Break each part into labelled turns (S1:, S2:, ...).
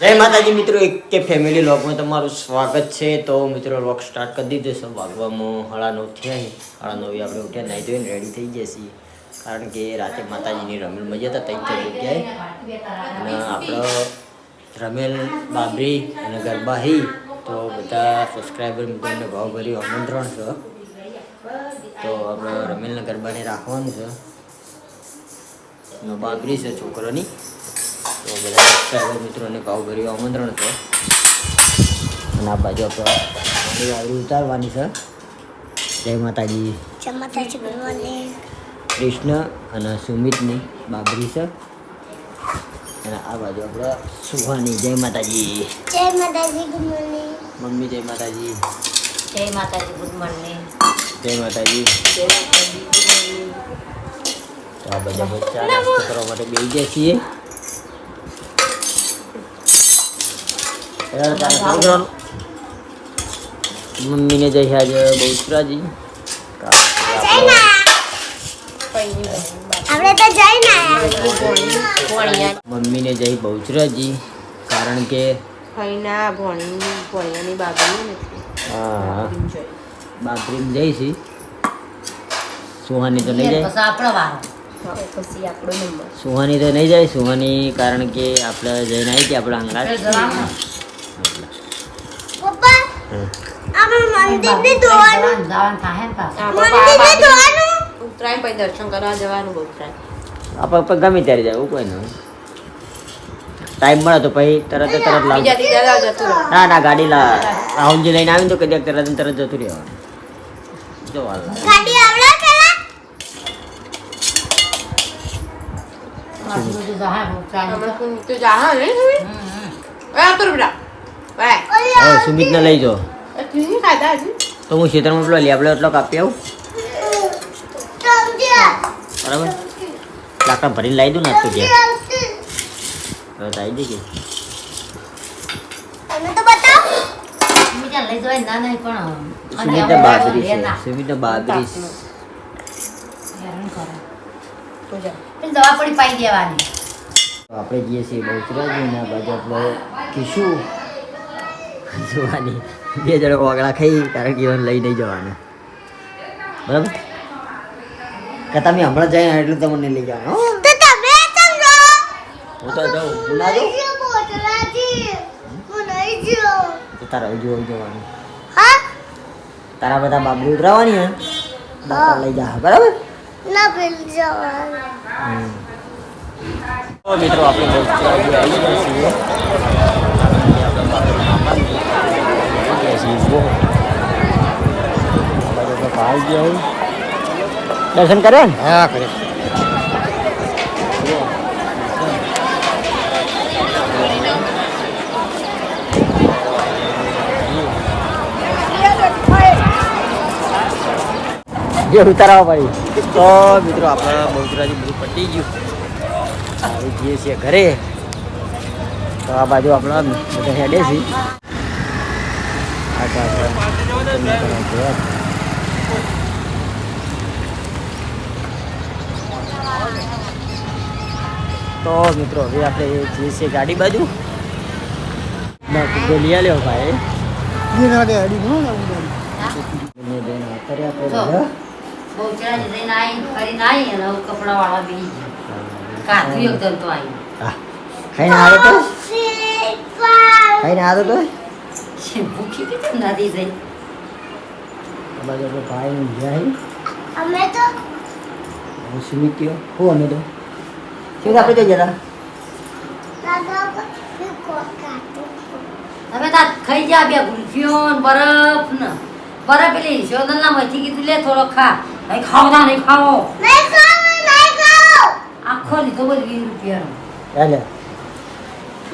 S1: જય માતાજી મિત્રો, એક કે ફેમિલી વ્લોગમાં તમારું સ્વાગત છે। તો મિત્રો વ્લોગ સ્ટાર્ટ કરી દીધો છે। વાગવામાં 9:30 થયા। 9:30 આપણે ઉઠ્યા, નાહી ધોઈને રેડી થઈ ગયા છીએ, કારણ કે રાતે માતાજીની રમેલ મજા હતા તઈ જગ્યાએ અને આપણો રમેલ બાબરી અને ગરબાહી તો બધા સબસ્ક્રાઈબર મિત્રોને ભાવભર્યું આમંત્રણ છે। તો આપણે રમેલના ગરબાને રાખવાનું છે, બાબરી છે છોકરોની, તો બધા સબસ્ક્રાઈબર મિત્રોને ભાવભર્યું આમંત્રણ છે। અને આ બાજુ આપણે વાવડી ઉતારવાની છે। જય માતાજી,
S2: જય માતાજી, ગુડ મોર્નિંગ।
S1: કૃષ્ણ અને સુમિતની બાબરી છે, અને આ બાજુ આપણે સુહાની। જય માતાજી,
S2: જય માતાજી, ગુડ મોર્નિંગ।
S1: મમ્મી જય માતાજી,
S3: જય માતાજી, ગુડ મોર્નિંગ।
S1: જય માતાજી।
S3: જય માતાજી, ગુડ મોર્નિંગ।
S1: તો આ બધા બચ્ચા નાસ્તો કરવા માટે બેસી ગયા છીએ। मम्मी ने जय आज बहुसराजी मम्मी ने जय बहुसराजी कारण के बाबरी में जय सी सुहानी तो नहीं जाए, सुहानी तो नहीं जाए। सुहानी कारण के આપણે જઈ નહીં કે આપણા અંગાત
S2: પપ્પા આપણે મંદિરને ધોવાનું
S3: થાય ને
S2: મંદિરને ધોવાનું
S3: ઉત્તરાયણ પછી દર્શન કરવા જવાનું ઉત્તરાયણ
S1: આપણે ગમે ત્યારે જાય, એવું કોઈ નહીં। ટાઈમ મળે તો પછી તરત લાવ। ના ના, ગાડી રાહુલજી લઈને આવીને તો કદાચ તરત જતું રહેવાનું। જો હાલ
S2: ગાડી આવડે પેલા
S1: સુમિત ને લઈ જાઓ તો હું ક્ષેત્રમાં પેલો લે આપણે એટલો કાપી આવું, બરાબર? લાકડા ભરીને લાવી દઉં ને તો ગયા આવી જઈએ।
S2: તમે તો બતાવો
S3: લઈ જવાય ના નહીં પણ
S1: સુમિતને બાબરી છે, સુમિતને બાબરી છે।
S3: દવા પડી પાઈ દેવાની।
S1: આપણે જઈએ છીએ બહુચરાજી ના બાજુ આપણે કીશું જોવાની, બે જણા વાગડા ખાઈ, કારણ કે એને લઈ નહીં જવાના, બરાબર? કે તમે હમણાં જાય એટલે તમને લઈ જવાના। હો,
S2: તો તમે સમજો
S1: હું તો જાઉં, હું ના જાઉં
S2: બોટલાજી હું નહીં જો
S1: તો તારા જોઈ જવાનું,
S2: હા
S1: તારા બધા બાબરી ઉતરાવાની હે, દાતા લઈ જા, બરાબર?
S2: ના પેલ જવાનું
S1: તો મિત્રો આપણે બહુચરાજી આવી ગયા છીએ, આપણે બાબરી મામાની આવી ગયા છીએ। જુઓ આવી ગયા, દર્શન કર્યા ને? હા, કરે। જે ઉતારવા પડી તો મિત્રો આપણે બહુચરાજી બધું પતી ગયું, આવી જઈએ છીએ ઘરે। તો આ બાજુ આપણા બધા હેડે છે, તો મિત્રો હવે આપણે જઈએ છીએ ગાડી બાજુ। લઈ આવ્યો ભાઈ,
S3: બહુચરાજી જઈને આવી ફરીને આવી અને હવે કપડા વાળા બી કાથું એકદમ તો આવી
S1: ખાઈને આવ્યો તો ખાઈને આવ્યો તો
S3: ભૂખી કે નદી જઈ
S1: બાજુ આપણે ભાઈ જાય,
S2: અમે તો
S1: સુમિત કયો હું અમે તો શું આપણે કઈ જતા
S2: દાદા કાટો
S3: તમે તાર ખાઈ જા બે ગુલ્ફીઓ ને બરફ ને બરફ પેલી શોધલના માંથી કીધું લે થોડો ખા, નહીં ખાવ ના નહીં ખાવો,
S2: નહીં ખાઓ
S3: આખો લીધો બધું 20 રૂપિયાનો
S1: ચાલે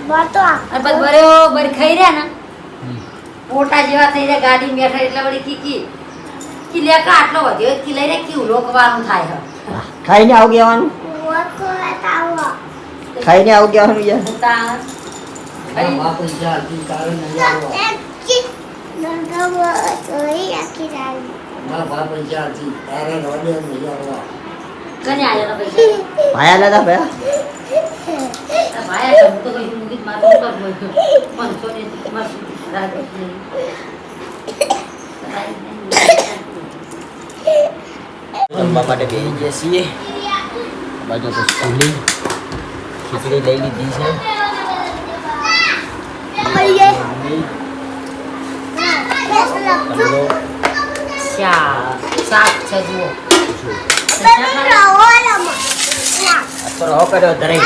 S2: બતો
S3: અને પછી બરોબર ખાઈ રહ્યા ને પોટા જેવા થઈ રહ્યા, ગાડી બેઠા એટલે વળી કી લે કા આટલો વધ્યો કી લઈ રે કી લોકવાનું થાય
S1: ખાઈને આવું કહેવાનું,
S2: વકો તાવો
S1: ખાઈને આવું કહેવાનું યાર।
S3: પોતા
S2: એક ચીક નંગવા તોઈ આખી રાઈ
S3: કને આયા પૈસા
S1: ભાયા લેતા ભાયા
S3: ભાઈ આ તો કઈ મુગી મારું કર બોલ મન તો ને મસ્ત રાગ નહીં
S1: જમવા માટે બેસી ગયા છીએ બાજુ તો સ્કૂલી ખીચડી લઈ લીધી છે કલરો
S3: શાક છે જુઓ
S1: આ તો રહો કર્યો ધરે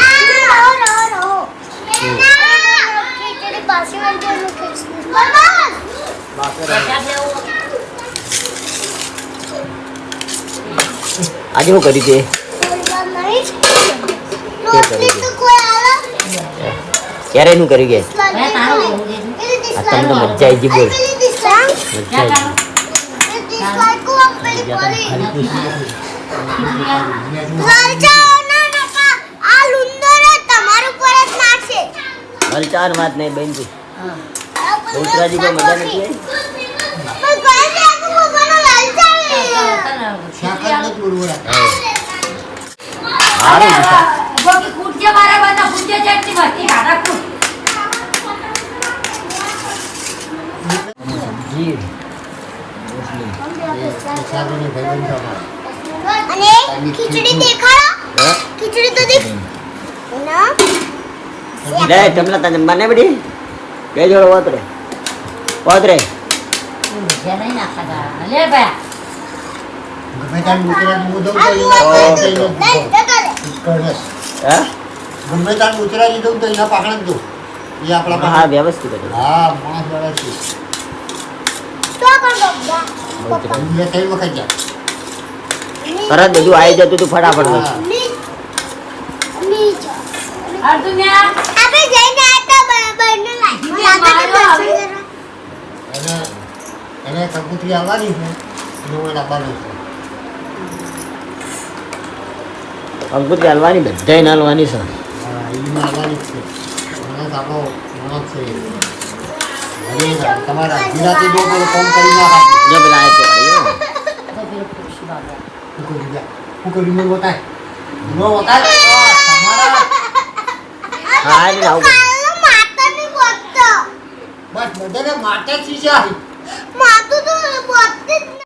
S1: આજે હું કરી દે ક્યારે નું કરી ગયા આ તમને મજા આવી ગઈ બોલ મજા વલચાર વાત નહીં બેન તું ઉતરાજી કોઈ મજા નથી સબ્જી
S2: અને ખીચડી દેખાડો ખીચડી તો દેખ ના
S1: લે તમને તને મને બડી બે જોડો વાતરે
S3: નહીં નાખતા લે ભાઈ
S4: ગમે ત્યાં ઉતરા દીધું તો એના પાકણ જ દો એ આપણા
S1: હા વ્યવસ્થિત હતું
S4: હા માણસ વ્યવસ્થિત બે ત્રણ વખત જા
S1: તરત બધું આવી જતું તું ફટાફટ
S4: હા.
S2: આપણે જઈને આટા બને લાગી
S4: એને એને કંકુતરી આવવાની છે એનું મને આપવાનું છે
S1: અંકુત હાલવાની બધાય નાલવાની છે
S4: હા એમાં આવવાની જ છે માણસ આપણો માણસ છે હવે તમારા ગુજરાતી દો તો કામ કરી નાખા
S1: જો પેલા આ તો આવ્યો
S4: હું કરી મને બતાય નો બતાય તમારા
S1: હા આજે આવું
S2: માતાની બોલતો
S4: બસ બધાને માટે જ છે
S2: માતું તો બોલતી જ